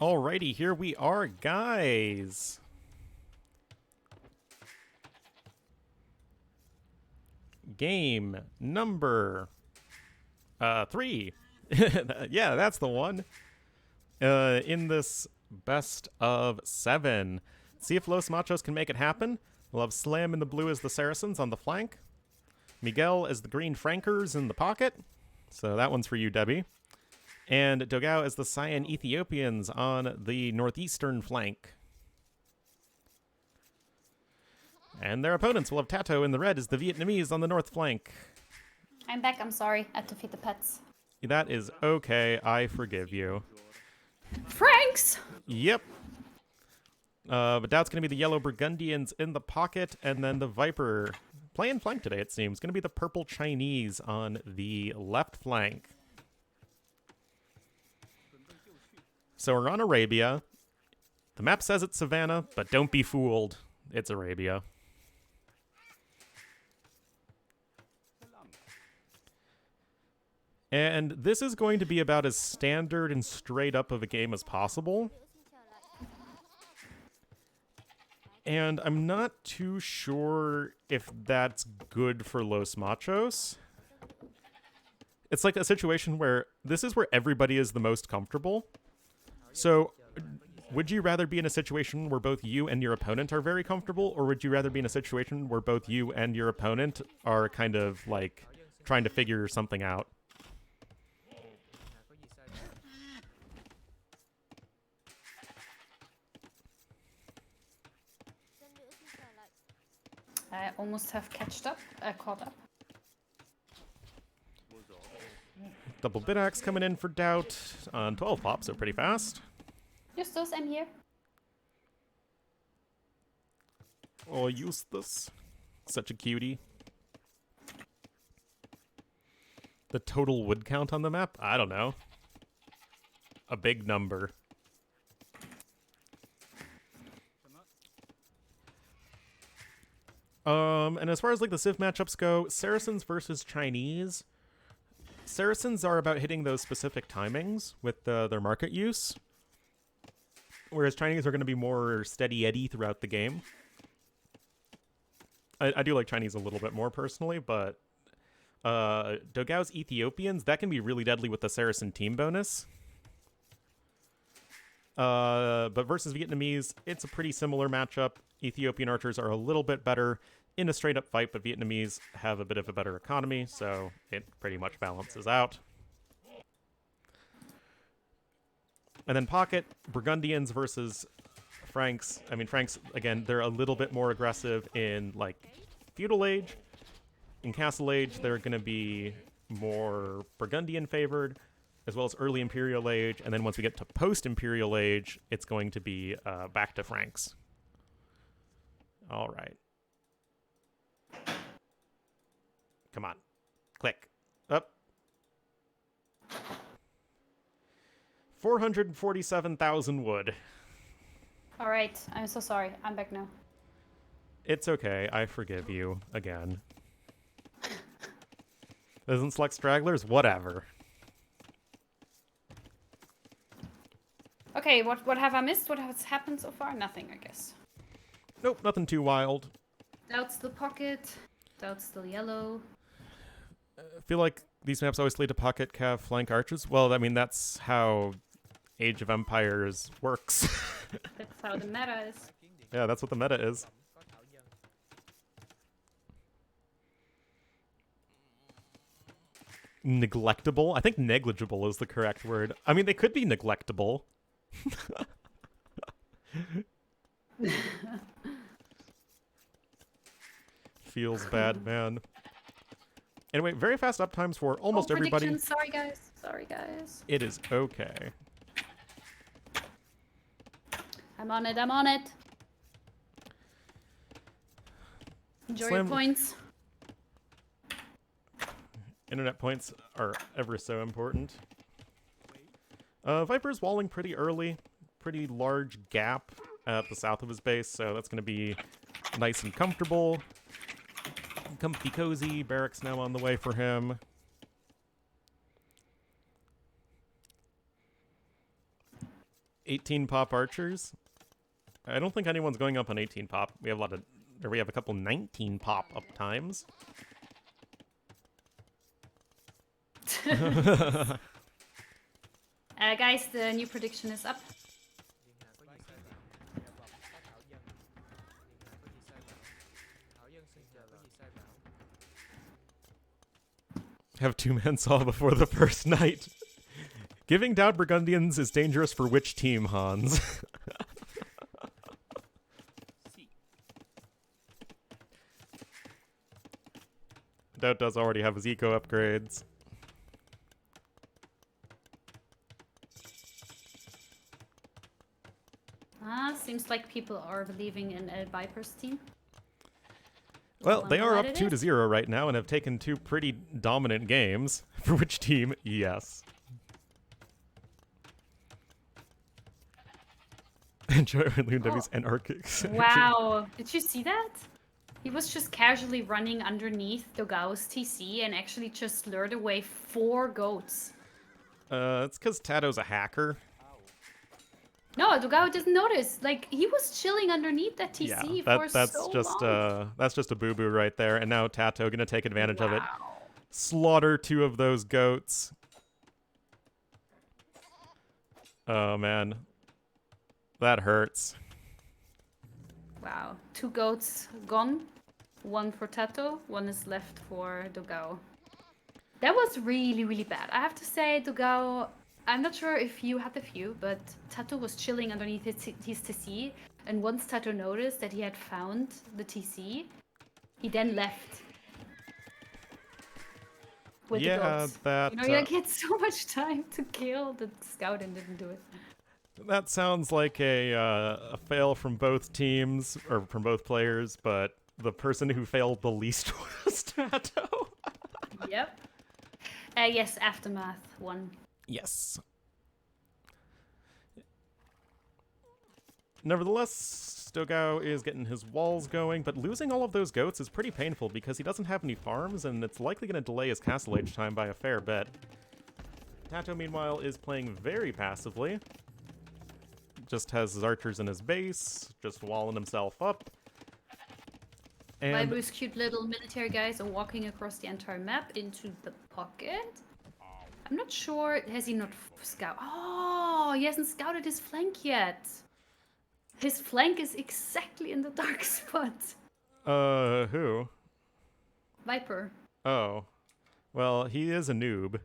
Alrighty, here we are, guys. Game number 3. Yeah, that's the one. In this best of 7. See if Los Machos can make it happen. We'll have Slam in the blue as the Saracens on the flank. Miguel as the green Frankers in the pocket. So that one's for you, Debbie. And dogao as the Cyan Ethiopians on the northeastern flank. And their opponents will have TaToH in the red as the Vietnamese on the north flank. I'm back, I'm sorry. I had to feed the pets. That is okay, I forgive you. Franks! Yep. But DauT's going to be the yellow Burgundians in the pocket, and then the Viper playing flank today, it seems. Going to be the purple Chinese on the left flank. So we're on Arabia. The map says it's Savannah, but don't be fooled. It's Arabia. And this is going to be about as standard and straight up of a game as possible. And I'm not too sure if that's good for Los Machos. It's like a situation where this is where everybody is the most comfortable. So, would you rather be in a situation where both you and your opponent are very comfortable, or would you rather be in a situation where both you and your opponent are kind of like trying to figure something out? I almost have caught up. Double bit axe coming in for DauT on 12 pop, so pretty fast. Justus, I'm here. Oh, Eustace. Such a cutie. The total wood count on the map? I don't know. A big number. And as far as like the Civ matchups go, Saracens versus Chinese. Saracens are about hitting those specific timings with their market use, whereas Chinese are going to be more steady Eddie throughout the game. I do like Chinese a little bit more personally, but dogao's Ethiopians, that can be really deadly with the Saracen team bonus. But versus Vietnamese, it's a pretty similar matchup. Ethiopian archers are a little bit better in a straight-up fight, but Vietnamese have a bit of a better economy, so it pretty much balances out. And then pocket, Burgundians versus Franks. I mean, Franks, again, they're a little bit more aggressive in, like, Feudal Age. In Castle Age, they're going to be more Burgundian-favored, as well as early Imperial Age, and then once we get to post-Imperial Age, it's going to be back to Franks. All right. Come on. Click. Up. 447,000 wood. All right, I'm so sorry. I'm back now. It's okay. I forgive you again. Doesn't select stragglers? Whatever. Okay, what have I missed? What has happened so far? Nothing, I guess. Nope, nothing too wild. DauT's the pocket. DauT's still yellow. I feel like these maps always lead to pocket, cav, flank, archers. Well, I mean, that's how Age of Empires works. That's how the meta is. Yeah, that's what the meta is. Neglectable? I think negligible is the correct word. I mean, they could be neglectable. Feels bad, man. Anyway, very fast uptimes for almost everybody. Sorry, guys. Sorry, guys. It is okay. I'm on it. I'm on it. Enjoy your points. Internet points are ever so important. Viper's walling pretty early. Pretty large gap at the south of his base, so that's going to be nice and comfortable. Comfy cozy. Barracks now on the way for him. 18 pop archers. I don't think anyone's going up on 18 pop. We have a couple 19 pop up times. Guys, the new prediction is up. Have two-man saw before the first night. Giving DauT Burgundians is dangerous for which team, Hans? DauT does already have his eco upgrades. Seems like people are believing in Viper's team. Well, they are up 2-0 right now and have taken two pretty dominant games. For which team? Yes. Enjoy Ornlu and Arctics. Wow. Did you see that? He was just casually running underneath Dogao's TC and actually just lured away 4 goats. It's because TaToH's a hacker. No, Dogao didn't notice. Like, he was chilling underneath that TC for so long. That's just a boo-boo right there. And now TaToH gonna take advantage of it. Slaughter 2 of those goats. Oh, man. That hurts. Wow. 2 goats gone. 1 for TaToH. 1 is left for Dogao. That was really, really bad. I have to say, Dogao... I'm not sure if you had the view, but TaToH was chilling underneath his TC, and once TaToH noticed that he had found the TC, he then left. With the goats. That... You know, you get so much time to kill the scout and didn't do it. That sounds like a fail from both teams, or from both players, but the person who failed the least was TaToH. Yep. Yes, Aftermath won. Yes. Nevertheless, dogao is getting his walls going, but losing all of those goats is pretty painful because he doesn't have any farms, and it's likely going to delay his castle age time by a fair bit. TaToH, meanwhile, is playing very passively. Just has his archers in his base, just walling himself up. And Viper's cute little military guys are walking across the entire map into the pocket. I'm not sure, has he not scouted? Oh, he hasn't scouted his flank yet. His flank is exactly in the dark spot. Who? Viper. Oh. Well, he is a noob.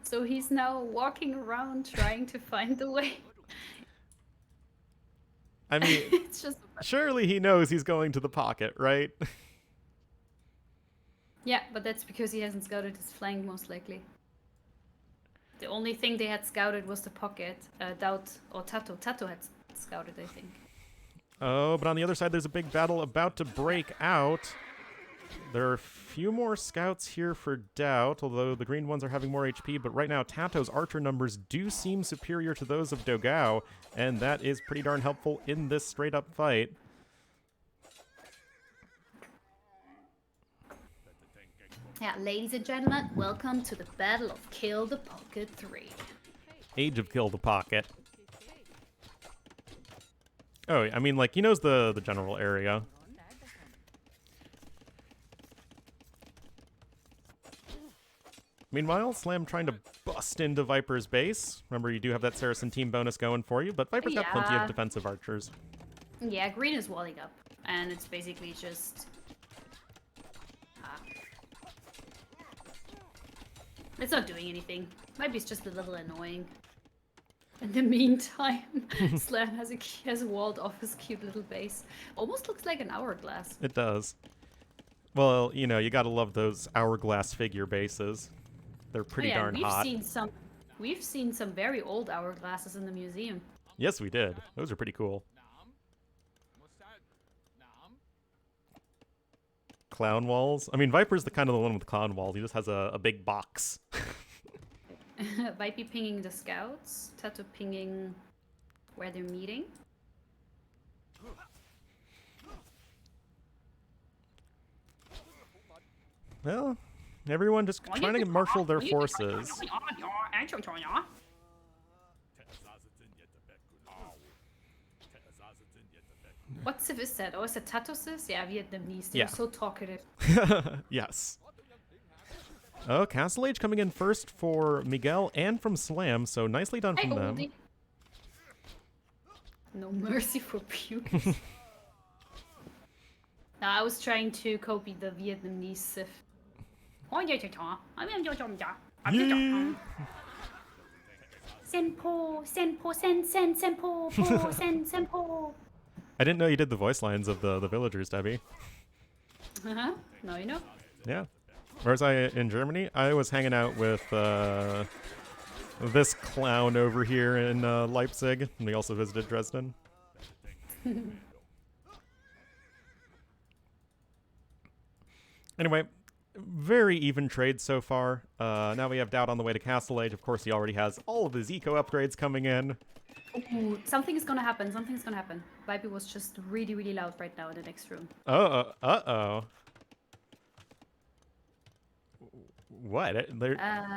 So he's now walking around trying to find the way. I mean, it's just... surely he knows he's going to the pocket, right? Yeah, but that's because he hasn't scouted his flank, most likely. The only thing they had scouted was the pocket. DauT or TaToH. TaToH had scouted, I think. Oh, but on the other side, there's a big battle about to break out. There are a few more scouts here for DauT, although the green ones are having more HP, but right now TaToH's archer numbers do seem superior to those of dogao, and that is pretty darn helpful in this straight-up fight. Yeah, ladies and gentlemen, welcome to the Battle of Kill the Pocket 3. Age of Kill the Pocket. Oh, I mean, like, he knows the general area. Meanwhile, Slam trying to bust into Viper's base. Remember, you do have that Saracen team bonus going for you, but Viper's got plenty of defensive archers. Yeah, green is walling up, and it's basically just... It's not doing anything. Maybe it's just a little annoying. In the meantime, Slam has walled off his cute little base. Almost looks like an hourglass. It does. Well, you know, you gotta love those hourglass figure bases. They're pretty darn hot. We've seen some very old hourglasses in the museum. Yes, we did. Those are pretty cool. Clown walls? I mean, Viper's the kind of the one with clown walls. He just has a big box. Viper pinging the scouts. TaToH pinging where they're meeting. Well, everyone just trying to marshal their forces. What civ is that? Oh, is it TaToH? Yeah, Vietnamese. They're Yeah. so talkative. Yes. Oh, Castle Age coming in first for Miguel and from Slam, so nicely done Hey, from them. oldie. No mercy for pupils. No, I was trying to copy the Vietnamese civ. Yeah. Senpo, senpo, sen, senpo, po, senpo. I didn't know you did the voice lines of the villagers, Debbie. Uh-huh. Now you know. Yeah. Whereas in Germany, I was hanging out with this clown over here in Leipzig, and we also visited Dresden. Anyway, very even trade so far. Now we have DauT on the way to Castle Age. Of course, he already has all of his eco upgrades coming in. Ooh, something is gonna happen. Something's gonna happen. Viper was just really, really loud right now in the next room. Uh-oh. What?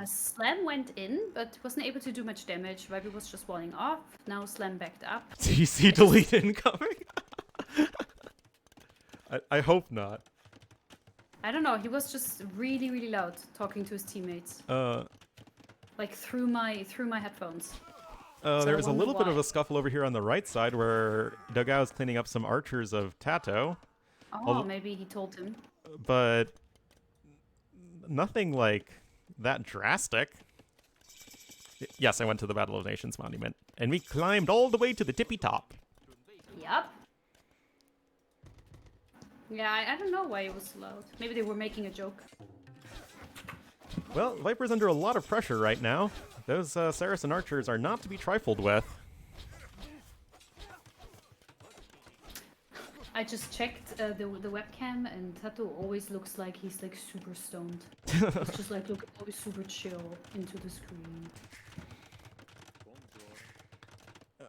Slam went in, but wasn't able to do much damage. Viper was just walling off. Now Slam backed up. TC delete incoming? I hope not. I don't know. He was just really, really loud talking to his teammates. Like through my headphones. There was a wonder little bit of why. a scuffle over here on the right side where dogao is cleaning up some archers of TaToH, Oh, maybe he told him. but nothing like that drastic. Yes, I went to the Battle of Nations monument, and we climbed all the way to the tippy top. Yup. Yeah, I don't know why it was so loud. Maybe they were making a joke. Well, Viper's under a lot of pressure right now. Those Saracen archers are not to be trifled with. I just checked the webcam, and TaToH always looks like he's like super stoned. It's just like look always super chill into the screen.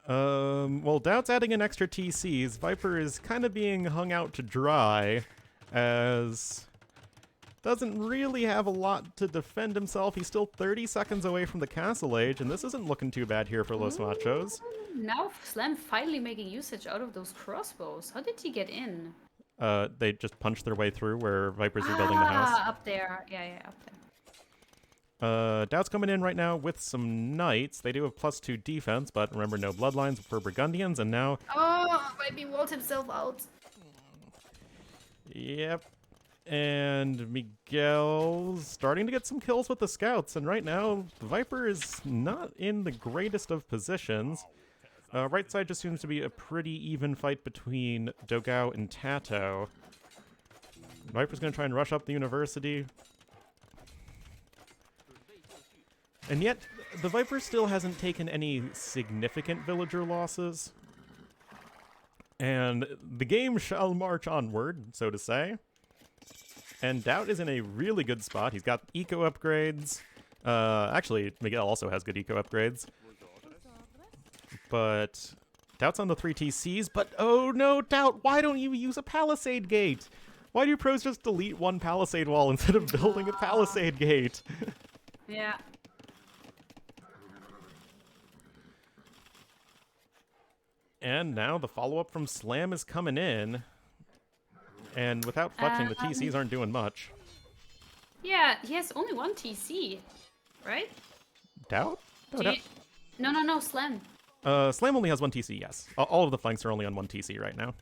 Well, DauT's adding in extra TCs. Viper is kind of being hung out to dry, as doesn't really have a lot to defend himself. He's still 30 seconds away from the Castle Age, and this isn't looking too bad here for Los Machos. Now Slam finally making usage out of those crossbows. How did he get in? They just punched their way through where Vipers are building the house. Up there. Yeah, up there. DauT's coming in right now with some knights. They do have +2 defense, but remember, no bloodlines for Burgundians, and now... Oh, maybe walled himself out. Yep. And Miguel's starting to get some kills with the scouts, and right now, Viper is not in the greatest of positions. Right side just seems to be a pretty even fight between dogao and TaToH. Viper's going to try and rush up the university. And yet, the Viper still hasn't taken any significant villager losses. And the game shall march onward, so to say. And DauT is in a really good spot. He's got eco upgrades. Actually, Miguel also has good eco upgrades. But DauT's on the 3 TCs. But oh no, DauT, why don't you use a palisade gate? Why do pros just delete one palisade wall instead of building a palisade gate? Yeah. And now the follow-up from Slam is coming in. And without fletching, the TCs aren't doing much. Yeah, he has only one TC, right? DauT? No, Slam. Slam only has 1 TC, yes. All of the flanks are only on 1 TC right now.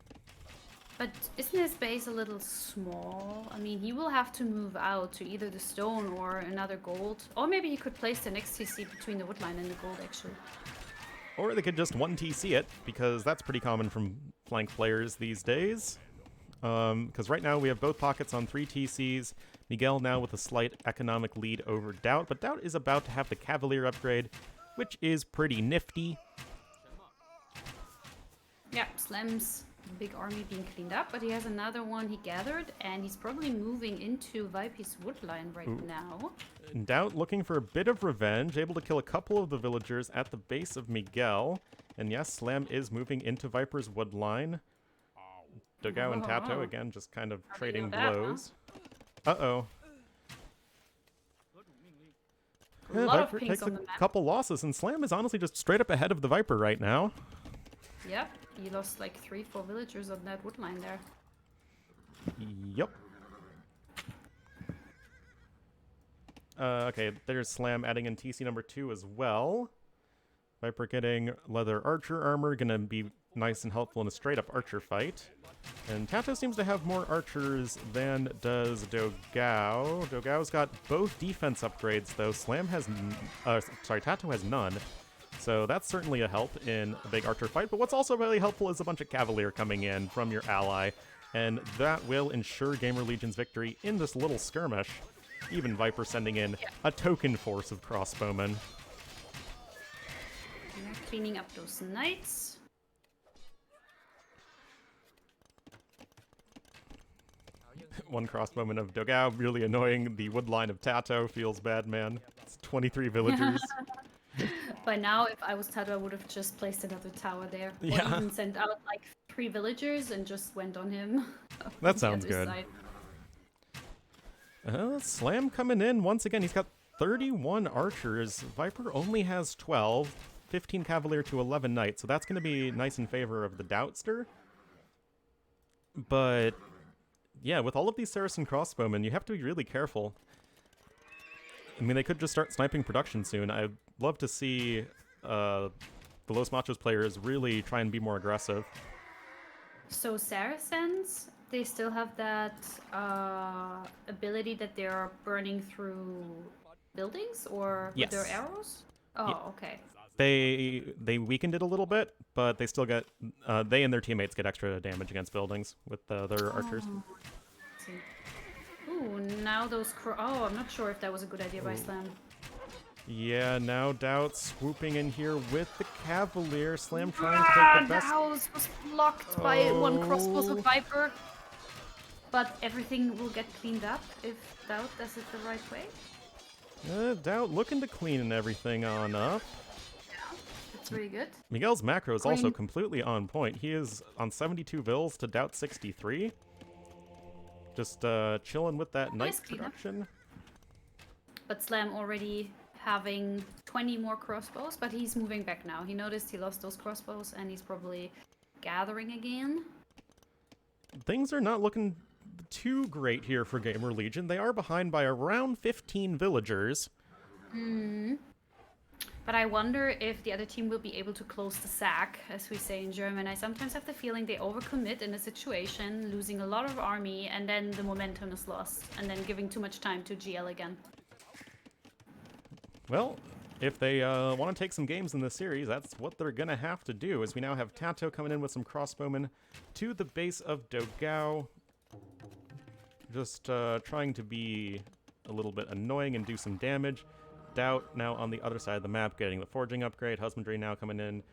But isn't his base a little small? I mean, he will have to move out to either the stone or another gold. Or maybe he could place the next TC between the woodline and the gold, actually. Or they could just 1 TC it, because that's pretty common from flank players these days. Because right now we have both pockets on 3 TCs. Miguel now with a slight economic lead over DauT, but DauT is about to have the Cavalier upgrade, which is pretty nifty. Yeah, Slam's big army being cleaned up, but he has another one he gathered, and he's probably moving into Viper's woodline right now. And DauT looking for a bit of revenge, able to kill a couple of the villagers at the base of Miguel. And yes, Slam is moving into Viper's woodline. dogao and TaToH, again, just kind of trading blows. Uh-oh. A lot Viper of pings takes on a the map. couple losses, and Slam is honestly just straight up ahead of the Viper right now. Yep, he lost like 3-4 villagers on that wood line there. Yep. Okay, there's Slam adding in TC number 2 as well. Viper getting leather archer armor, gonna be nice and helpful in a straight-up archer fight. And TaToH seems to have more archers than does dogao. Dogao's got both defense upgrades, though. Slam has... TaToH has none. So that's certainly a help in a big archer fight. But what's also really helpful is a bunch of cavalier coming in from your ally. And that will ensure Gamer Legion's victory in this little skirmish. Even Viper sending in a token force of crossbowmen. We're cleaning up those knights. One crossbowman of dogao, really annoying. The wood line of TaToH feels bad, man. It's 23 villagers. By now, if I was TaToH, I would have just placed another tower there. Or Yeah. even sent out like 3 villagers and just went on him. That sounds good. Slam coming in once again. He's got 31 archers. Viper only has 12. 15 cavalier to 11 knights. So that's going to be nice in favor of the DauTster. But yeah, with all of these Saracen crossbowmen, you have to be really careful. I mean, they could just start sniping production soon. I'd love to see the Los Machos players really try and be more aggressive. So Saracens, they still have that ability that they're burning through buildings or with their arrows? Oh, Yeah. okay. They weakened it a little bit, but they still get they and their teammates get extra damage against buildings with their archers. Let's see. Ooh, now those I'm not sure if that was a good idea by Slam. Yeah, now DauT swooping in here with the Cavalier. Slam trying to take the The best. house was blocked by one crossbow of Viper. But everything will get cleaned up if DauT does it the right way. DauT looking to clean everything on up. It's really good. Miguel's macro is also completely on point. He is on 72 vills to DauT 63. Just chilling with that knight production. But Slam already having 20 more crossbows, but he's moving back now. He noticed he lost those crossbows and he's probably gathering again. Things are not looking too great here for Gamer Legion. They are behind by around 15 villagers. But I wonder if the other team will be able to close the sack, as we say in German. I sometimes have the feeling they overcommit in a situation, losing a lot of army, and then the momentum is lost, and then giving too much time to GL again. Well, if they want to take some games in this series, that's what they're going to have to do, as we now have TaToH coming in with some crossbowmen to the base of dogao. Just trying to be a little bit annoying and do some damage. DauT now on the other side of the map getting the forging upgrade. Husbandry now coming in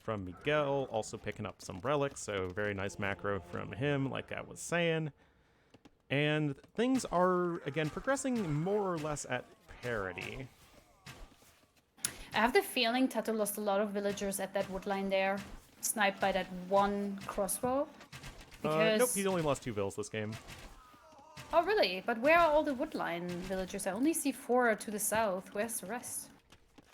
from Miguel, also picking up some relics, so very nice macro from him, like I was saying. And things are, again, progressing more or less at parity. I have the feeling TaToH lost a lot of villagers at that wood line there, sniped by that one crossbow. Because... Nope, he only lost 2 vills this game. Oh, really? But where are all the woodline villagers? I only see 4 to the south. Where's the rest?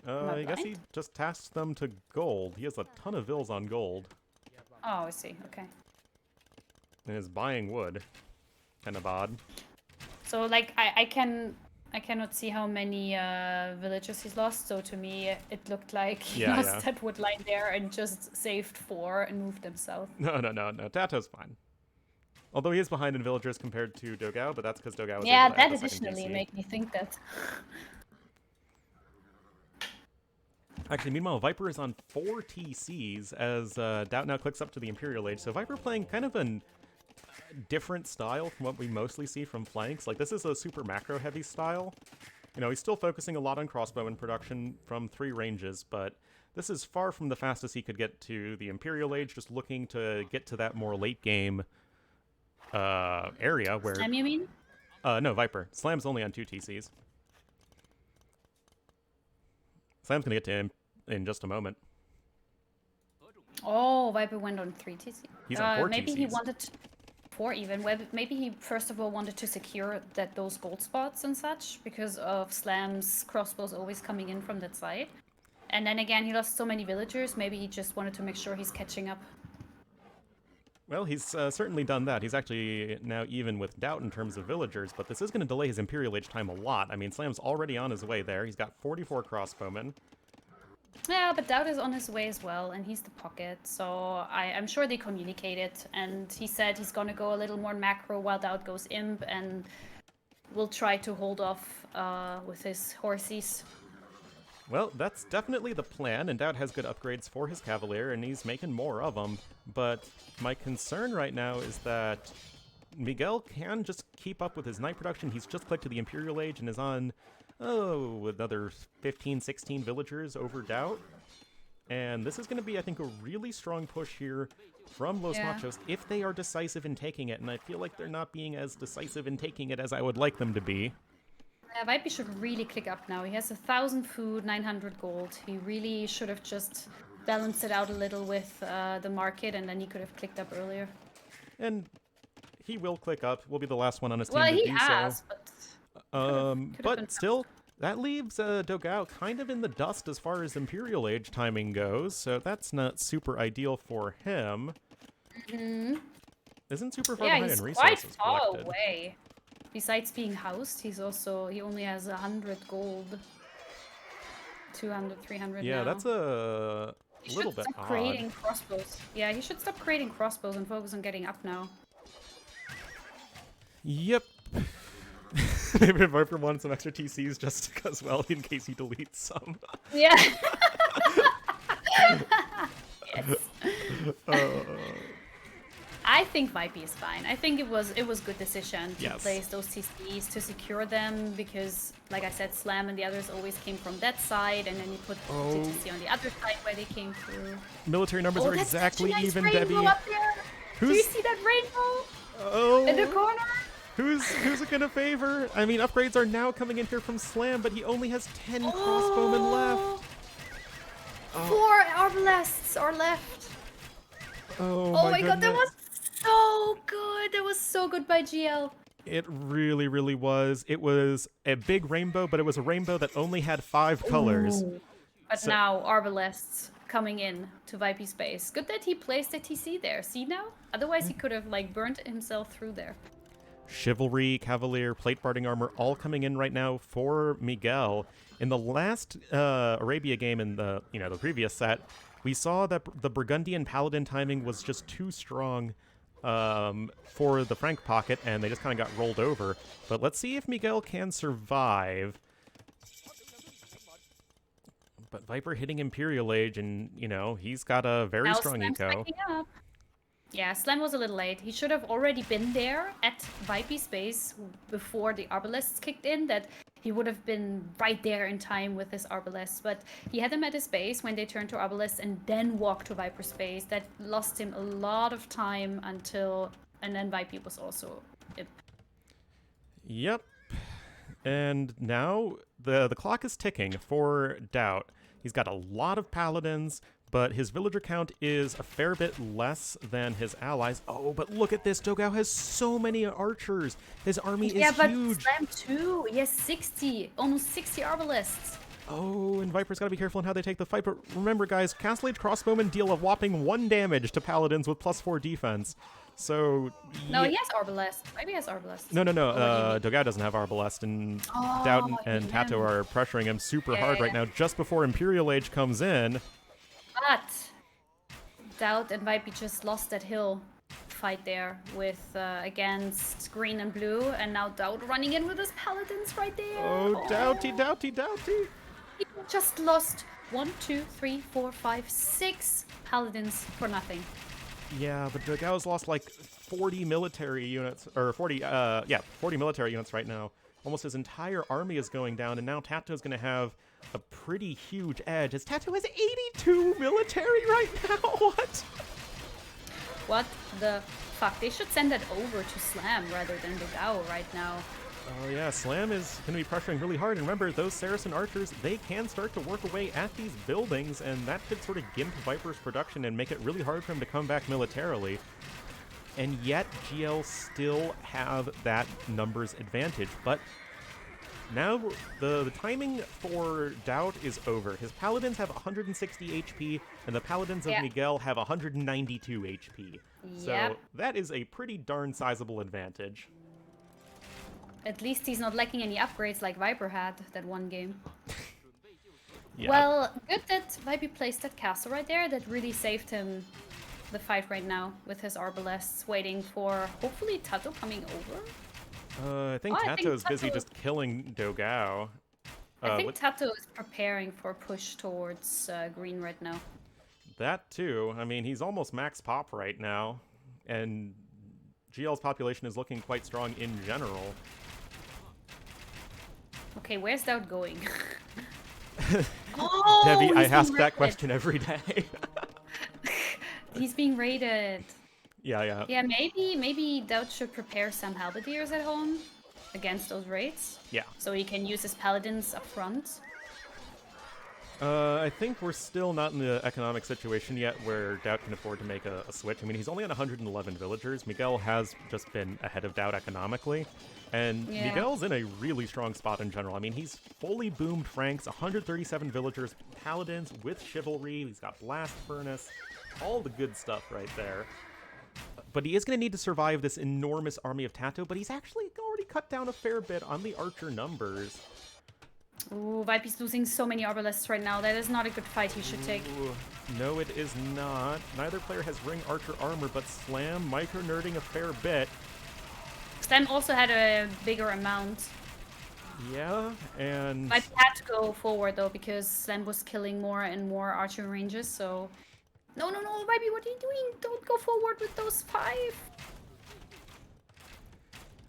I guess he just tasked them to gold. He has a ton of vills on gold. Oh, I see. Okay. And is buying wood. Kind of odd. So, like, I cannot see how many villagers he's lost. So to me, it looked like he lost that wood line there and just saved 4 and moved them south. No. TaToH's fine. Although he is behind in villagers compared to dogao, but that's because dogao was able to that add the additionally second made me think that. Actually, meanwhile, Viper is on 4 TCs as DauT now clicks up to the Imperial Age. So Viper playing kind of a different style from what we mostly see from flanks. Like, this is a super macro-heavy style. You know, he's still focusing a lot on crossbowman production from 3 ranges, but this is far from the fastest he could get to the Imperial Age, just looking to get to that more late-game area where... Slam, you mean? No, Viper. Slam's only on 2 TCs. Slam's gonna get to him in just a moment. Oh, Viper went on 3 TC. He's on 4 maybe TCs. he wanted 4 even. Maybe he first of all wanted to secure those gold spots and such because of Slam's crossbows always coming in from that side. And then again, he lost so many villagers. Maybe he just wanted to make sure he's catching up. Well, he's certainly done that. He's actually now even with DauT in terms of villagers, but this is going to delay his Imperial Age time a lot. I mean, Slam's already on his way there. He's got 44 crossbowmen. Yeah, but DauT is on his way as well, and he's the pocket. So I'm sure they communicated, and he said he's going to go a little more macro while DauT goes imp, and will try to hold off with his horsies. Well, that's definitely the plan, and DauT has good upgrades for his Cavalier, and he's making more of them. But my concern right now is that Miguel can just keep up with his knight production. He's just clicked to the Imperial Age and is on, another 15, 16 villagers over DauT. And this is going to be, I think, a really strong push here from Los Machos if they are decisive in taking it. And I feel like they're not being as decisive in taking it as I would like them to be. Yeah, DeViper should really click up now. He has 1,000 food, 900 gold. He really should have just balanced it out a little with the market, and then he could have clicked up earlier. And he will click up. Will be the last one on his team Well, to he do has, so. but But still, that leaves dogao kind of in the dust as far as Imperial Age timing goes, so that's not super ideal for him. Mm-hmm. Isn't super far Yeah, behind he's in quite resources far collected. away. Besides being housed, he only has 100 gold. 200, 300 Yeah, now. that's a He little should bit stop odd. creating crossbows. Yeah, he should stop creating crossbows and focus on getting up now. Yep. Maybe Viper wanted some extra TCs just because, well, in case he deletes some. Yeah. Yes. I think Viper is fine. I think it was good decision to place those TCs to secure them because, like I said, Slam and the others always came from that side, and then you put the TC on the other side where they came through. Military numbers are that's exactly such a nice even, rainbow Debbie. Up there. Do you see that rainbow in the corner? Who's it gonna favor? I mean, upgrades are now coming in here from Slam, but he only has 10 crossbowmen left. 4 arbalests are left. Oh my god, that was so good. That was so good by GL. It really, really was. It was a big rainbow, but it was a rainbow that only had 5 colors. But now arbalests coming in to Viper space. Good that he placed a TC there. See now? Otherwise he could have burnt himself through there. Chivalry, Cavalier, plate barding armor, all coming in right now for Miguel. In the last Arabia game in the the previous set, we saw that the Burgundian Paladin timing was just too strong for the Frank pocket, and they just kind of got rolled over. But let's see if Miguel can survive. But Viper hitting Imperial Age, and he's got a very strong eco. Yeah, Slam was a little late. He should have already been there at Viper space before the arbalests kicked in. That he would have been right there in time with his arbalests. But he had them at his base when they turned to arbalests and then walked to Viper space. That lost him a lot of time and then Viper was also imp. Yep. And now the clock is ticking for DauT. He's got a lot of paladins, but his villager count is a fair bit less than his allies. Oh, but look at this. dogao has so many archers. His army is huge. Yeah, but Slam too. He has almost 60 arbalests. Oh, and Viper's got to be careful in how they take the fight. But remember, guys, Castle Age crossbowmen deal a whopping 1 damage to paladins with +4 defense. So no, he has arbalest. Maybe he has arbalest. No. dogao doesn't have arbalest, and DauT and TaToH are pressuring him super hard right now, just before Imperial Age comes in. But DauT and Viper just lost that hill fight there with against green and blue, and now DauT running in with his paladins right there. Oh, DauT! He just lost 1, 2, 3, 4, 5, 6 paladins for nothing. Yeah, but dogao's lost 40 military units, or 40 military units right now. Almost his entire army is going down, and now TaToH's going to have a pretty huge edge, as TaToH has 82 military right now. What the fuck? They should send that over to Slam rather than dogao right now. Oh yeah, Slam is going to be pressuring really hard, and remember, those Saracen archers, they can start to work away at these buildings, and that could sort of gimp Viper's production and make it really hard for him to come back militarily. And yet, GL still have that numbers advantage, but Now the timing for DauT is over. His paladins have 160 HP, and the paladins of Yeah. Miguel have 192 HP. So Yep. that is a pretty darn sizable advantage. At least he's not lacking any upgrades like Viper had that one game. Yeah. Well, good that Viper placed that castle right there. That really saved him the fight right now with his arbalests, waiting for hopefully TaToH coming over. I think I think TaToH's busy TaToH- just killing dogao. I think what- TaToH is preparing for a push towards green right now. That too. I mean, he's almost max pop right now, and GL's population is looking quite strong in general. Okay, where's DauT going? Debbie, I he's ask being that raided. question every day. He's being raided. yeah. Yeah, maybe DauT should prepare some halberdiers at home against those raids, Yeah. so he can use his paladins up front. I think we're still not in the economic situation yet where DauT can afford to make a switch. I mean, he's only on 111 villagers. Miguel has just been ahead of DauT economically. And Yeah. Miguel's in a really strong spot in general. I mean, he's fully boomed Franks, 137 villagers, paladins with chivalry. He's got blast furnace, all the good stuff right there. But he is going to need to survive this enormous army of TaToH, but he's actually already cut down a fair bit on the archer numbers. Ooh, Viper's losing so many arbalests right now. That is not a good fight he should take. Ooh, no, it is not. Neither player has ring archer armor, but Slam micro-nerding a fair bit. Slam also had a bigger amount. Yeah, and... Viper had to go forward though, because Slam was killing more and more archer ranges, so... No, Viper, what are you doing? Don't go forward with those 5!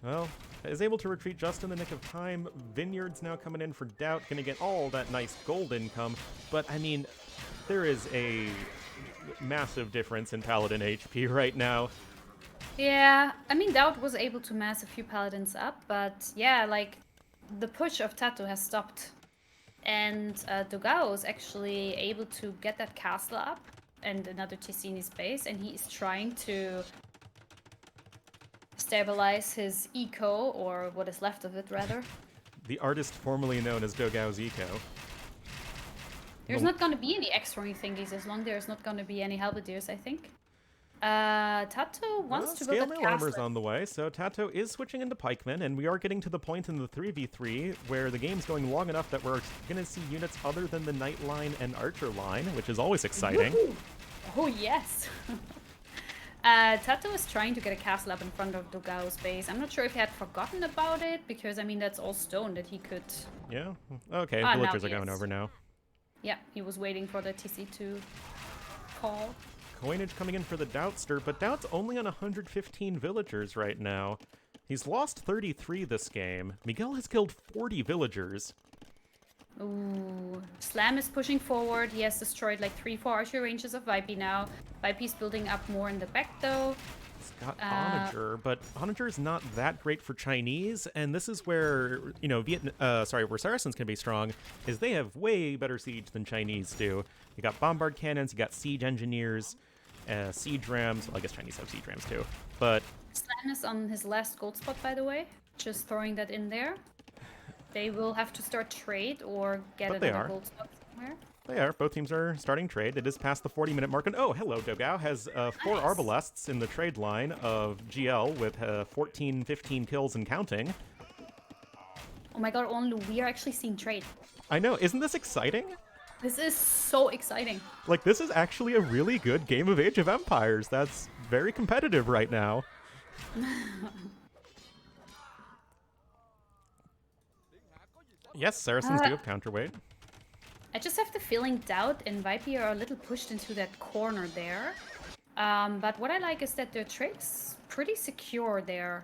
Well, is able to retreat just in the nick of time. Vineyards now coming in for DauT, gonna get all that nice gold income. But, I mean, there is a massive difference in Paladin HP right now. Yeah, I mean, DauT was able to mass a few paladins up, but yeah, like, the push of TaToH has stopped. And dogao is actually able to get that castle up and another TC in his base, and he is trying to stabilize his eco, or what is left of it, rather. The artist formerly known as Dogao's Eco. There's not gonna be any X-ring thingies as long as there's not gonna be any halberdiers, I think. TaToH wants to build Scale a mail armor's castle. on the way, so TaToH is switching into pikemen, and we are getting to the point in the 3v3 where the game's going long enough that we're gonna see units other than the knight line and archer line, which is always exciting. Woohoo! Oh yes! TaToH is trying to get a castle up in front of dogao's base. I'm not sure if he had forgotten about it, because I mean that's all stone that he could... Yeah? Okay, Ah, now villagers are he going is. over now. Yeah, he was waiting for the TC to call. Coinage coming in for the DauTster, but DauT's only on 115 villagers right now. He's lost 33 this game. Miguel has killed 40 villagers. Ooh, Slam is pushing forward. He has destroyed like 3-4 archer ranges of Viper now. Viper's building up more in the back though. He's got Onager, but Onager is not that great for Chinese, and this is where, you know, where Saracens can be strong, is they have way better siege than Chinese do. You got bombard cannons, you got siege engineers, siege rams. Well, I guess Chinese have siege rams too, but Slam is on his last gold spot, by the way. Just throwing that in there. They will have to start trade or get But they another are. gold spot somewhere. they are. Both teams are starting trade. It is past the 40-minute mark, and oh, hello, dogao has 4 Nice. arbalests in the trade line of GL with 14, 15 kills and counting. Oh my god, Ornlu, we are actually seeing trade. I know, isn't this exciting? This is so exciting. Like, this is actually a really good game of Age of Empires. That's very competitive right now. Yes, Saracens do have counterweight. I just have the feeling DauT and Viper are a little pushed into that corner there. But what I like is that the trade's pretty secure there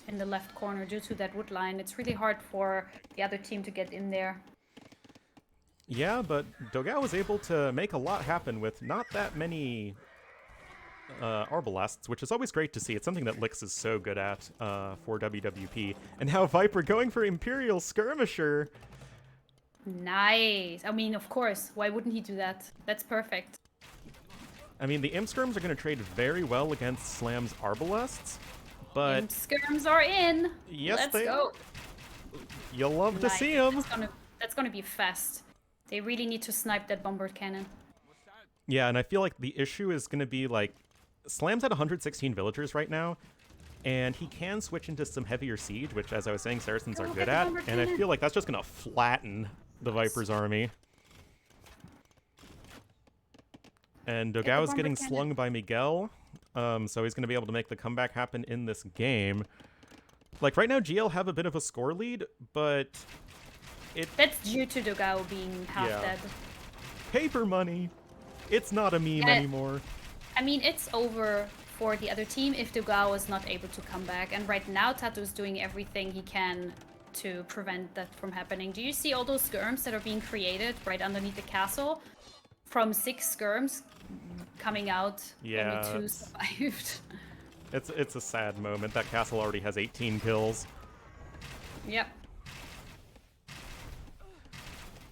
in the left corner due to that wood line. It's really hard for the other team to get in there. Yeah, but dogao was able to make a lot happen with not that many arbalests, which is always great to see. It's something that Lix is so good at for WWP. And now Viper going for Imperial Skirmisher. Nice. I mean, of course. Why wouldn't he do that? That's perfect. I mean, the Imp Skirms are going to trade very well against Slam's arbalests, but And skirms are in. yes, Let's they go. You'll love to Nice. see him. That's gonna be fast. They really need to snipe that bombard cannon. Yeah, and I feel like the issue is going to be like Slam's at 116 villagers right now, and he can switch into some heavier siege, which, as I was saying, Saracens are good at, and I feel like that's just going to flatten the Viper's army. And dogao is getting slung by Miguel, so he's going to be able to make the comeback happen in this game. Like, right now, GL have a bit of a score lead, but That's due to dogao being half dead. Paper money! It's not a meme anymore. I mean, it's over for the other team if dogao is not able to come back. And right now, TaToH is doing everything he can to prevent that from happening. Do you see all those skirms that are being created right underneath the castle? From 6 skirms coming out, only 2 survived. It's a sad moment. That castle already has 18 kills. Yep.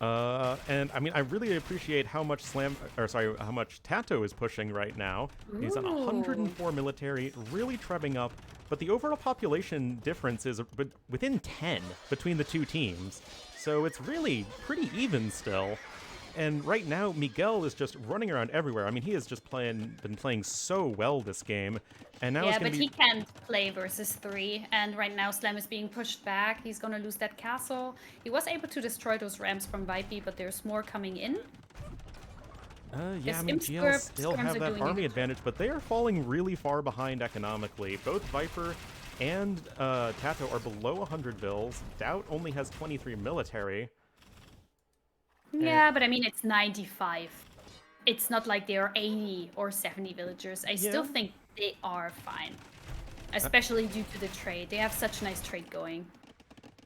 And I mean, I really appreciate how much how much TaToH is pushing right now. Ooh. He's on 104 military, really trebbing up, but the overall population difference is within 10 between the two teams. So it's really pretty even still. And right now, Miguel is just running around everywhere. I mean, he has just been playing so well this game. And now but he can't play versus 3. And right now, Slam is being pushed back. He's going to lose that castle. He was able to destroy those ramps from Viper, but there's more coming in. Yeah, I mean, GL still have that army advantage, but they are falling really far behind economically. Both Viper and TaToH are below 100 bills. DauT only has 23 military. Yeah, but I mean, it's 95. It's not like there are 80 or 70 villagers. I still think they are fine. Especially due to the trade. They have such nice trade going.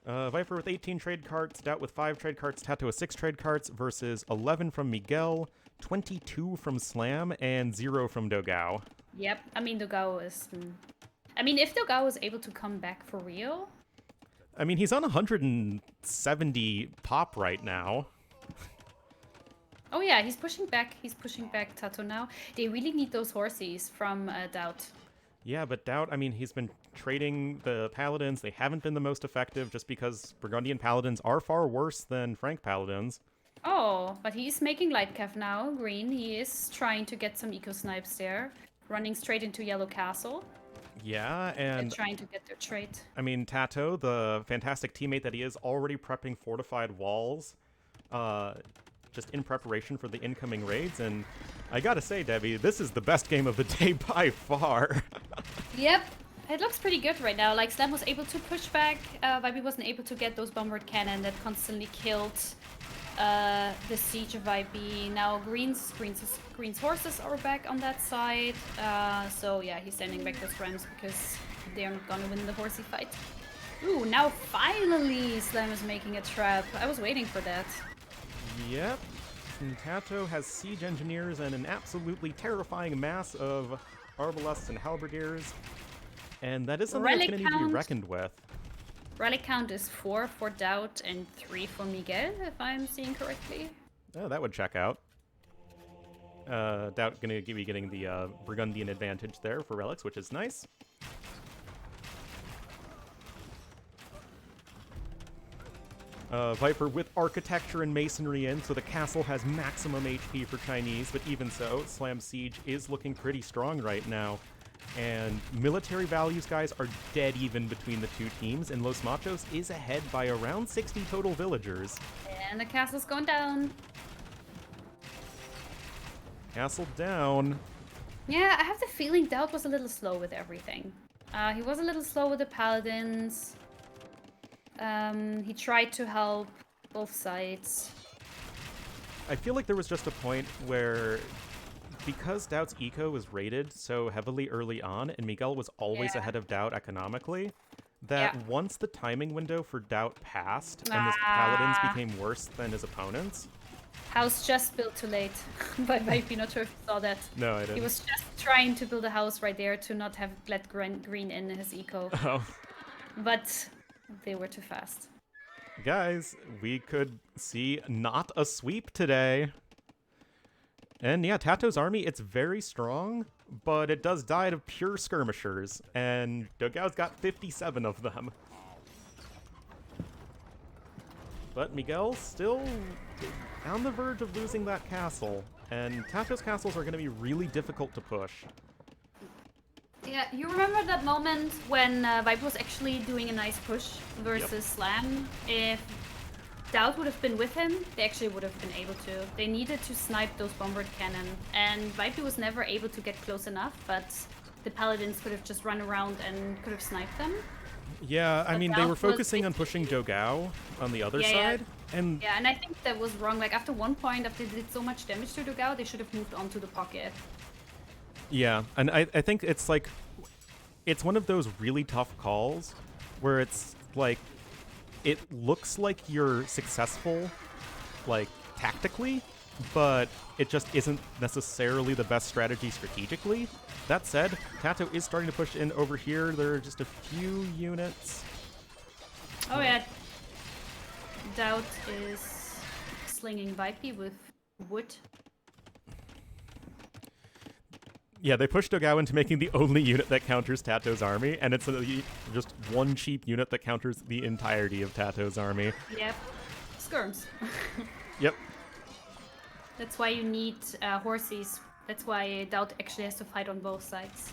Viper with 18 trade carts, DauT with 5 trade carts, TaToH with 6 trade carts versus 11 from Miguel, 22 from Slam, and 0 from dogao. Yep, I mean, dogao is... I mean, if dogao was able to come back for real... I mean, he's on 170 pop right now. Oh yeah, he's pushing back TaToH now. They really need those horses from DauT. Yeah, but DauT, I mean, he's been trading the Paladins. They haven't been the most effective just because Burgundian Paladins are far worse than Frank Paladins. Oh, but he's making light cav now, green. He is trying to get some eco-snipes there. Running straight into Yellow Castle. Yeah, and... they're trying to get their trait. I mean, TaToH, the fantastic teammate that he is, already prepping fortified walls. Just in preparation for the incoming raids, and I gotta say, Debbie, this is the best game of the day by far. Yep, it looks pretty good right now. Like, Slam was able to push back, Viper wasn't able to get those bombard cannon that constantly killed the siege of Viper. Now Green's horses are back on that side, so yeah, he's sending back those rams because they're not gonna win the horsey fight. Ooh, now finally Slam is making a trap. I was waiting for that. Yep. And TaToH has siege engineers and an absolutely terrifying mass of arbalests and halberdiers. And that is something that's going to need to be reckoned with. Relic count is 4 for DauT and 3 for Miguel, if I'm seeing correctly. Oh, that would check out. DauT going to be getting the Burgundian advantage there for relics, which is nice. Viper with architecture and masonry in, so the castle has maximum HP for Chinese, but even so, Slam Siege is looking pretty strong right now. And military values, guys, are dead even between the two teams, and Los Machos is ahead by around 60 total villagers. And the castle's going down. Castle down. Yeah, I have the feeling DauT was a little slow with everything. He was a little slow with the paladins. He tried to help both sides. I feel like there was just a point where, because DauT's eco was rated so heavily early on, and Miguel was always ahead of DauT economically, that once the timing window for DauT passed, and his paladins became worse than his opponents... House just built too late by Viper, not sure if you saw that. No, I didn't. He was just trying to build a house right there to not have let green in his eco. Oh. But they were too fast. Guys, we could see not a sweep today. And yeah, TaToH's army, it's very strong, but it does die to pure skirmishers, and dogao's got 57 of them. But Miguel's still on the verge of losing that castle, and TaToH's castles are going to be really difficult to push. Yeah, you remember that moment when Viper was actually doing a nice push versus Slam? If DauT would have been with him, they actually would have been able to. They needed to snipe those bombard cannon, and Viper was never able to get close enough, but the paladins could have just run around and could have sniped them. Yeah, I But mean, they DauT were focusing on was pushing dogao on the other side, and Yeah, and I think that was wrong. Like, after one point, after they did so much damage to dogao, they should have moved on to the pocket. yeah, and I think it's like, it's one of those really tough calls where it's like, it looks like you're successful, like, tactically, but it just isn't necessarily the best strategy strategically. That said, TaToH is starting to push in over here. There are just a few units. Oh yeah, DauT is slinging Viper with wood. Yeah, they pushed dogao into making the only unit that counters TaToH's army, and it's just one cheap unit that counters the entirety of TaToH's army. Yep, skirms. Yep. That's why you need horses. That's why DauT actually has to fight on both sides.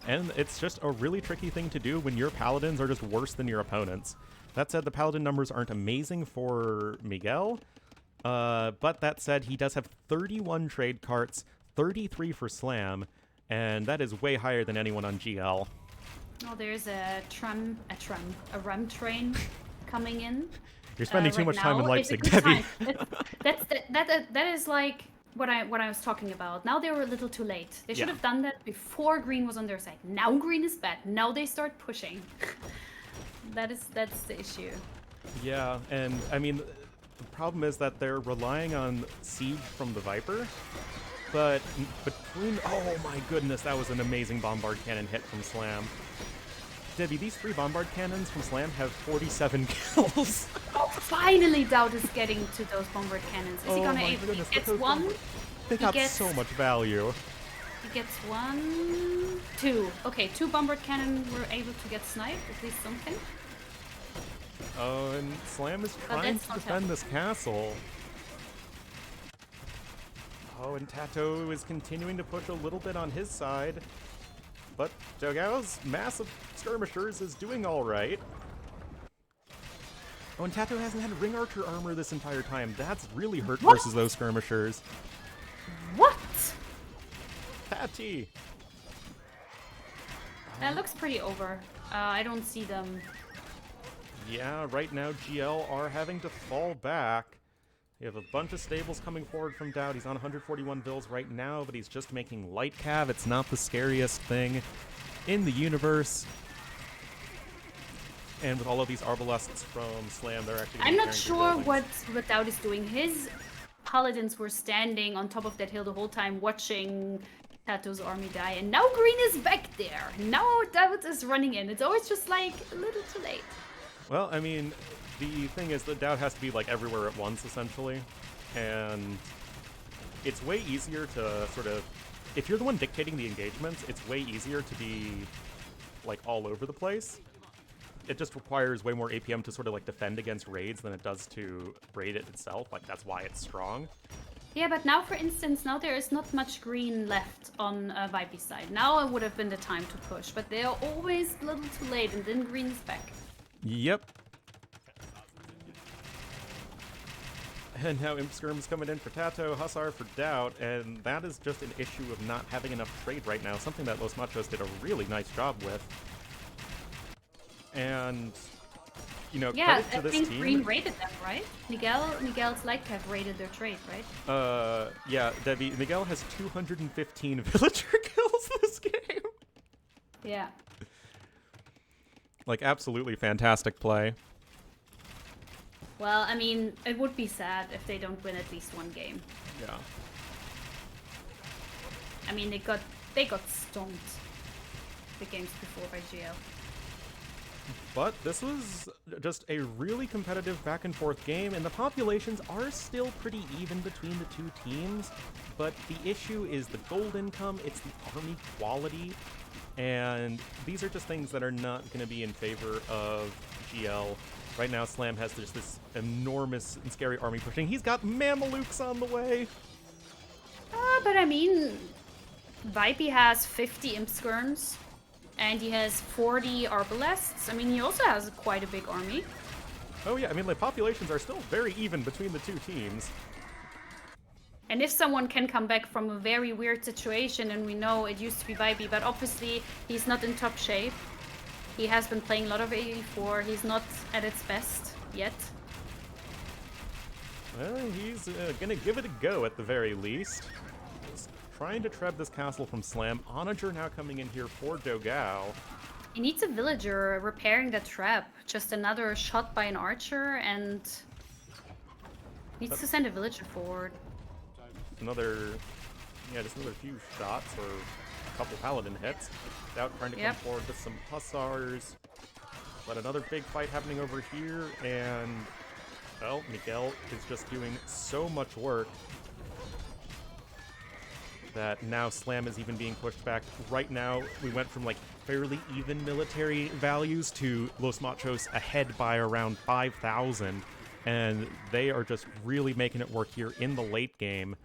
And it's just a really tricky thing to do when your paladins are just worse than your opponents. That said, the paladin numbers aren't amazing for Miguel, but that said, he does have 31 trade carts, 33 for Slam, and that is way higher than anyone on GL. Oh, there's a ram train coming in. You're spending too right much time in now. It's a Leipzig, good Debbie. time. That is like what I was talking about. Now they were a little too late. They should have done that before green was on their side. Now green is bad. Now they start pushing. That's the issue. Yeah, and I mean, the problem is that they're relying on siege from the Viper, but between, oh my goodness, that was an amazing bombard cannon hit from Slam. Debbie, these 3 bombard cannons from Slam have 47 kills. Oh, finally DauT is getting to those bombard cannons. Is he gonna my able? goodness, He look gets at those one. They got gets- so much value. He gets 1, 2. Okay, 2 bombard cannon were able to get sniped. At least something. Oh, and Slam is But trying that's to not defend this castle. Oh, and TaToH is continuing to push a little bit on his side. But dogao's massive skirmishers is doing all right. Oh, and TaToH hasn't had ring archer armor this entire time. That's really hurt What? versus those skirmishers. What? Patty! That looks pretty over. I don't see them. Yeah, right now GL are having to fall back. You have a bunch of stables coming forward from DauT. He's on 141 bills right now, but he's just making light cav. It's not the scariest thing in the universe. And with all of these arbalests from Slam, they're actually I'm not carrying sure their what buildings. DauT is doing. His paladins were standing on top of that hill the whole time, watching TaToH's army die, and now green is back there. Now DauT is running in. It's always just like a little too late. Well, I mean, the thing is that DauT has to be like everywhere at once, essentially. And it's way easier to sort of, if you're the one dictating the engagements, it's way easier to be like all over the place. It just requires way more APM to sort of like defend against raids than it does to raid it itself. Like, that's why it's strong. Yeah, but now, for instance, now there is not much green left on Viper's side. Now would have been the time to push, but they are always a little too late, and then green is back. Yep. And now Imp Skirm's coming in for TaToH, Hussar for DauT, and that is just an issue of not having enough trade right now, something that Los Machos did a really nice job with. And, you know, Yeah, credit to I this think team. green raided them, right? Miguel's like to have raided their trade, right? Yeah, Debbie, Miguel has 215 villager kills this game. Yeah. Like, absolutely fantastic play. Well, I mean, it would be sad if they don't win at least one game. Yeah. I mean, they got stomped the games before by GL. But this was just a really competitive back and forth game, and the populations are still pretty even between the two teams, but the issue is the gold income, it's the army quality, and these are just things that are not going to be in favor of GL Right now, Slam has just this enormous and scary army pushing. He's got Mamelukes on the way. But I mean, Vipe has 50 Imp Skirms, and he has 40 Arbalests. I mean, he also has quite a big army. Oh yeah, I mean, like, populations are still very even between the two teams. And if someone can come back from a very weird situation, and we know it used to be Vibe, but obviously he's not in top shape. He has been playing a lot of AE4. He's not at its best yet. Well, he's gonna give it a go at the very least. Just trying to treb this castle from Slam. Onager now coming in here for dogao. He needs a villager repairing that trap. Just another shot by an archer, and needs to send a villager forward. Just another few shots or a couple paladin hits. DauT trying to come forward with some hussars. But another big fight happening over here, and well, Miguel is just doing so much work that now Slam is even being pushed back. Right now, we went from like fairly even military values to Los Machos ahead by around 5,000, and they are just really making it work here in the late game.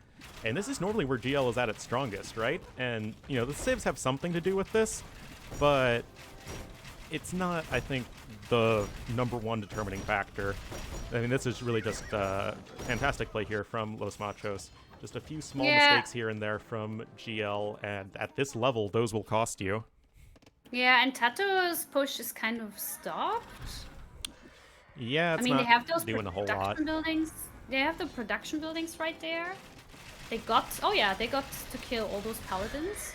And this is normally where GL is at its strongest, right? And, you know, the civs have something to do with this, but it's not, I think, the #1 determining factor. I mean, this is really just fantastic play here from Los Machos. Just a few small mistakes here and there from GL, and at this level, those will cost you. Yeah, and TaToH's push is kind of stopped. Yeah, it's I mean, not they have those doing a whole lot. production buildings. They have the production buildings right there. They got to kill all those paladins.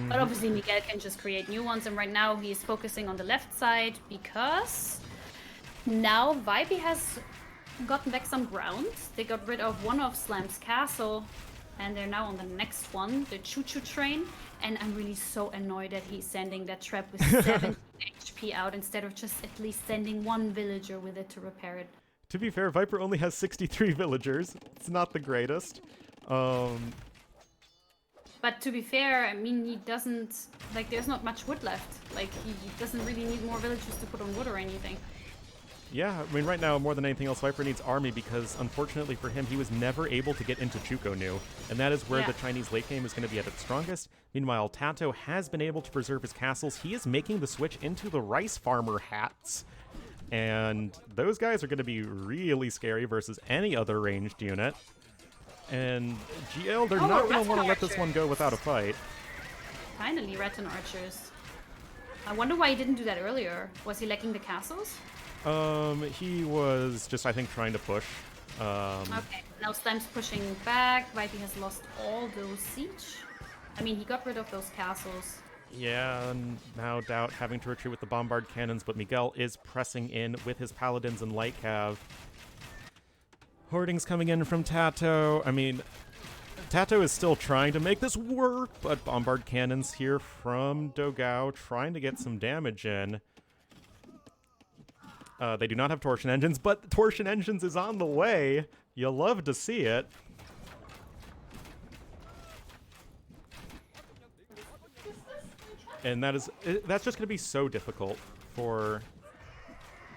But obviously Miguel can just create new ones, and right now he's focusing on the left side because now Vibe has gotten back some ground. They got rid of one of Slam's castle, and they're now on the next one, the choo-choo train. And I'm really so annoyed that he's sending that trap with 70 HP out instead of just at least sending one villager with it to repair it. To be fair, Viper only has 63 villagers. It's not the greatest. But to be fair, I mean, he doesn't, like, there's not much wood left. Like, he doesn't really need more villagers to put on wood or anything. Yeah, I mean, right now, more than anything else, Viper needs army because, unfortunately for him, he was never able to get into Chukonu, and that is where the Chinese late game is going to be at its strongest. Meanwhile, TaToH has been able to preserve his castles. He is making the switch into the rice farmer hats, and those guys are going to be really scary versus any other ranged unit. And GL, they're not going to want to let this one go without a fight. Finally, Rattan archers. I wonder why he didn't do that earlier. Was he lacking the castles? He was just, I think, trying to push. Okay, now Slam's pushing back. Vibe has lost all those siege. I mean, he got rid of those castles. Yeah, and now DauT having to retreat with the bombard cannons, but Miguel is pressing in with his paladins and light cav. Hoardings coming in from TaToH. I mean, TaToH is still trying to make this work, but bombard cannons here from dogao trying to get some damage in. They do not have torsion engines, but torsion engines is on the way. You'll love to see it. And that's just going to be so difficult for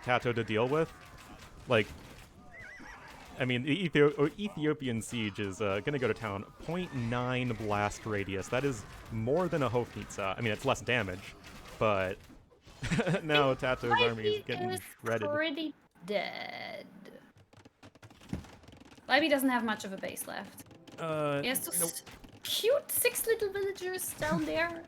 TaToH to deal with. Like, I mean, the Ethiopian siege is going to go to town. 0.9 blast radius. That is more than a Hofnitsa. I mean, it's less damage, but now TaToH's army is getting shredded. Pretty dead. Vibe doesn't have much of a base left. He has those cute 6 little villagers down there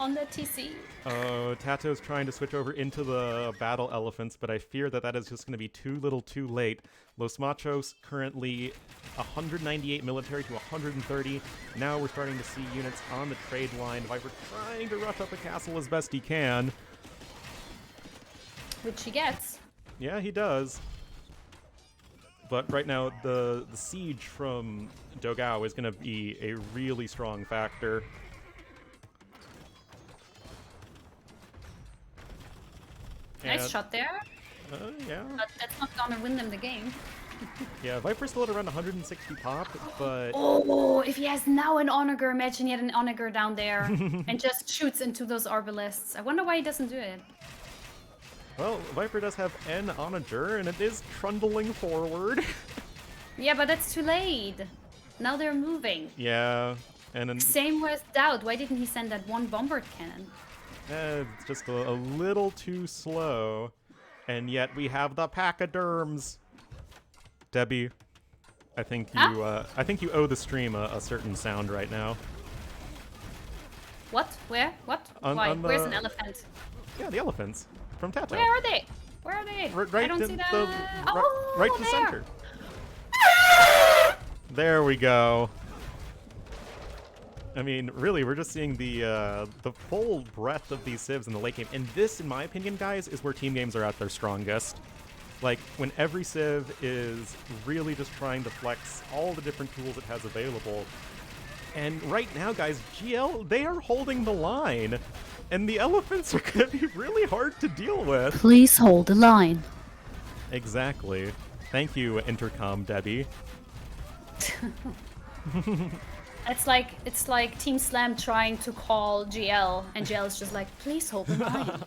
on the TC. TaToH's trying to switch over into the battle elephants, but I fear that is just going to be too little too late. Los Machos currently 198 military to 130. Now we're starting to see units on the trade line. Viper trying to rush up a castle as best he can. Which he gets. Yeah, he does. But right now, the siege from dogao is going to be a really strong factor. Nice shot there. Yeah. But that's not gonna win them the game. Yeah, Viper's still at around 160 pop, but... Oh, if he has now an onager, imagine he had an onager down there and just shoots into those arbalests. I wonder why he doesn't do it. Well, Viper does have N onager, and it is trundling forward. Yeah, but that's too late. Now they're moving. Yeah, and then Same with DauT. Why didn't he send that one bombard cannon? it's just a little too slow. And yet we have the pachyderms. Debbie, I think you owe the stream a certain sound right now. What? Where? What? Why? Where's an elephant? Yeah, the elephants from TaToH. Where are they? Where are they? Right I don't in see that. oh, right in the there. center. There we go. I mean, really, we're just seeing the full breadth of these civs in the late game. And this, in my opinion, guys, is where team games are at their strongest. Like, when every civ is really just trying to flex all the different tools it has available. And right now, guys, GL, they are holding the line. And the elephants are going to be really hard to deal with. Please hold the line. Exactly. Thank you, Intercom Debbie. It's like Team Slam trying to call GL, and GL is just like, please hold the line.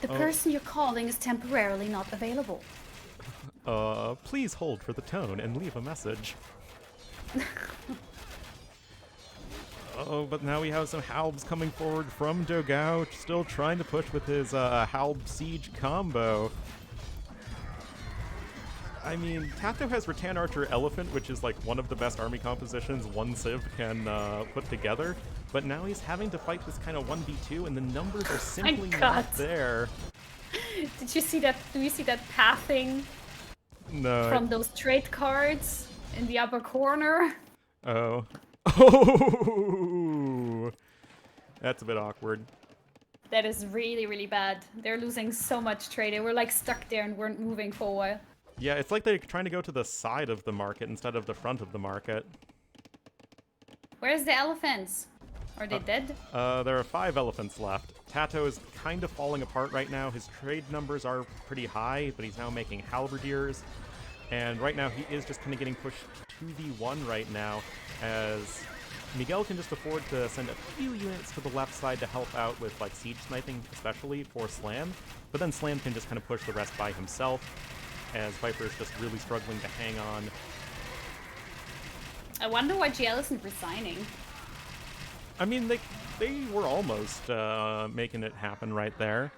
The person you're calling is temporarily not available. Please hold for the tone and leave a message. Oh, but now we have some Halbs coming forward from dogao, still trying to push with his Halb Siege combo. I mean, TaToH has Rattan Archer Elephant, which is like one of the best army compositions one civ can put together. But now he's having to fight this kind of 1v2, and the numbers are simply not there. Did you see that? Do you see that pathing? No. From those trade cards in the upper corner? Oh. Oh! That's a bit awkward. That is really, really bad. They're losing so much trade. They were like stuck there and weren't moving for a while. Yeah, it's like they're trying to go to the side of the market instead of the front of the market. Where's the elephants? Are they dead? There are 5 elephants left. TaToH is kind of falling apart right now. His trade numbers are pretty high, but he's now making halberdiers. And right now he is just kind of getting pushed 2v1 right now, as Miguel can just afford to send a few units to the left side to help out with like siege sniping, especially for Slam. But then Slam can just kind of push the rest by himself, as Viper is just really struggling to hang on. I wonder why GL isn't resigning. I mean, they were almost making it happen right there.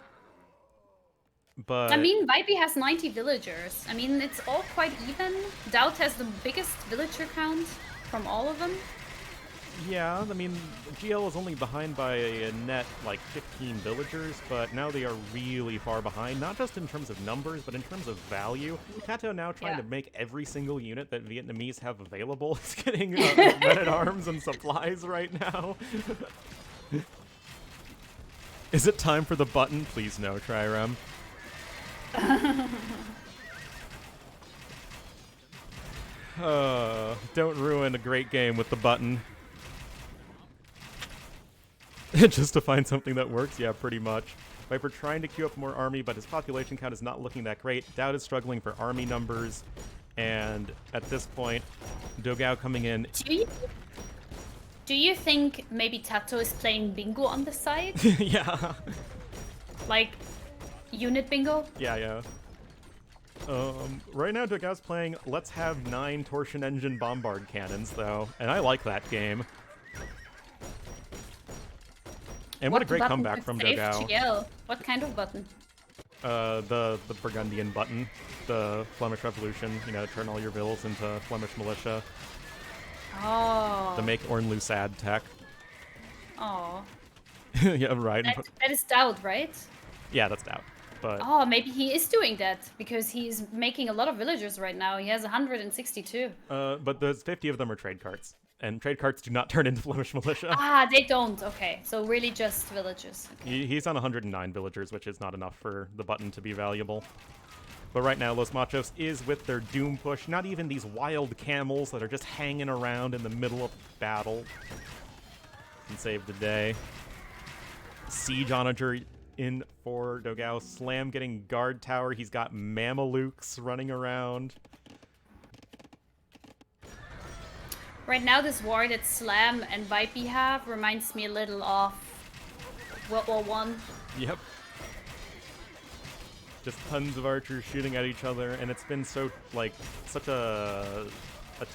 But I mean, Viper has 90 villagers. I mean, it's all quite even. DauT has the biggest villager count from all of them. yeah, I mean, GL is only behind by a net like 15 villagers, but now they are really far behind, not just in terms of numbers, but in terms of value. TaToH now trying to make every single unit that Vietnamese have available is getting men-at-arms and supplies right now. Is it time for the button? Please no, Trirem. Don't ruin a great game with the button. Just to find something that works? Yeah, pretty much. Viper trying to queue up more army, but his population count is not looking that great. DauT is struggling for army numbers, and at this point, dogao coming in. Do you think maybe TaToH is playing bingo on the side? Yeah. Like, unit bingo? Yeah. Right now dogao's playing Let's Have 9 Torsion Engine Bombard Cannons, though, and I like that game. And what a great comeback from dogao. GL? What kind of button? The Burgundian button, the Flemish Revolution, you know, turn all your vills into Flemish militia. Oh. To make Ornlu sad tech. Oh. Yeah, right. That is DauT, right? Yeah, that's DauT. But oh, maybe he is doing that because he's making a lot of villagers right now. He has 162. But those 50 of them are trade carts, and trade carts do not turn into Flemish militia. Ah, they don't. Okay, so really just villagers. Okay. He's on 109 villagers, which is not enough for the button to be valuable. But right now, Los Machos is with their Doom push. Not even these wild camels that are just hanging around in the middle of battle can save the day. Siege Onager in for dogao. Slam getting guard tower. He's got Mamelukes running around. Right now, this war that Slam and Viper have reminds me a little of World War I. Yep. just tons of archers shooting at each other, and it's been so like such a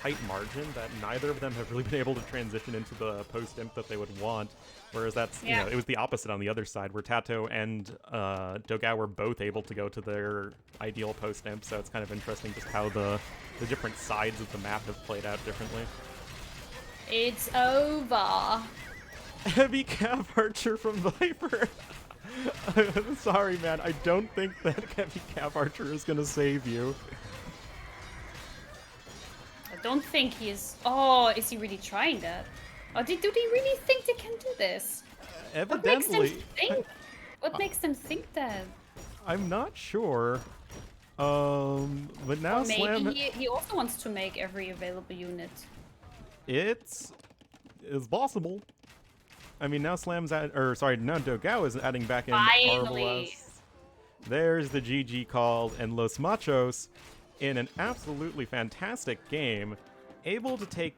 tight margin that neither of them have really been able to transition into the post imp that they would want. Whereas that's you know, it was the opposite on the other side, where TaToH and dogao were both able to go to their ideal post imp. So it's kind of interesting just how the different sides of the map have played out differently. It's over. Heavy cav archer from Viper. Sorry, man. I don't think that heavy cav archer is gonna save you. I don't think he is. Oh, is he really trying that? Or do they really think they can do this? Evidently. What makes them think that? I'm not sure. But now Or maybe Slam. he also wants to make every available unit. It's possible. I mean, now Slam's now dogao is adding back in Finally. Arbalest. There's the GG called, and Los Machos, in an absolutely fantastic game, able to take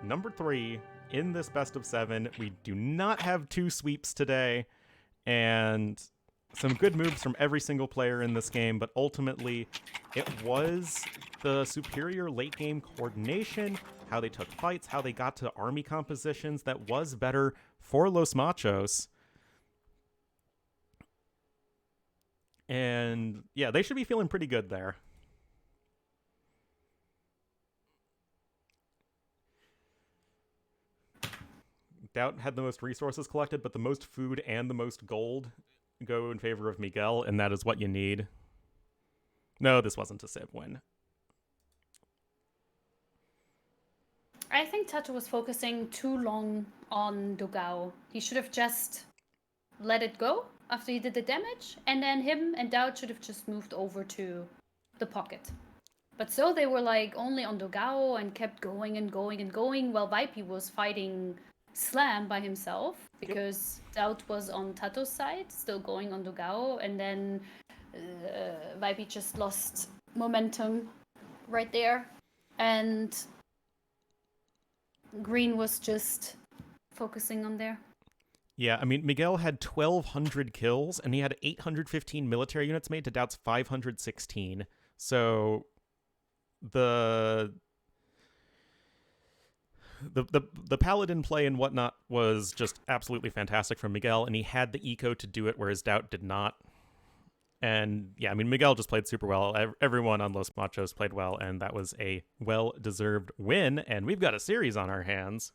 number 3 in this best of 7. We do not have 2 sweeps today, and some good moves from every single player in this game, but ultimately it was the superior late game coordination, how they took fights, how they got to army compositions that was better for Los Machos. And yeah, they should be feeling pretty good there. DauT had the most resources collected, but the most food and the most gold go in favor of Miguel, and that is what you need. No, this wasn't a Civ win. I think TaToH was focusing too long on dogao. He should have just let it go after he did the damage, and then him and DauT should have just moved over to the pocket. But so they were like only on dogao and kept going and going and going, while Viper was fighting Slam by himself, because DauT was on TaToH's side, still going on dogao, and then Viper just lost momentum right there, and Green was just focusing on there. Yeah, I mean, Miguel had 1,200 kills, and he had 815 military units made to DauT's 516. So the paladin play and whatnot was just absolutely fantastic from Miguel, and he had the eco to do it, whereas DauT did not. And yeah, I mean, Miguel just played super well. Everyone on Los Machos played well, and that was a well-deserved win. And we've got a series on our hands.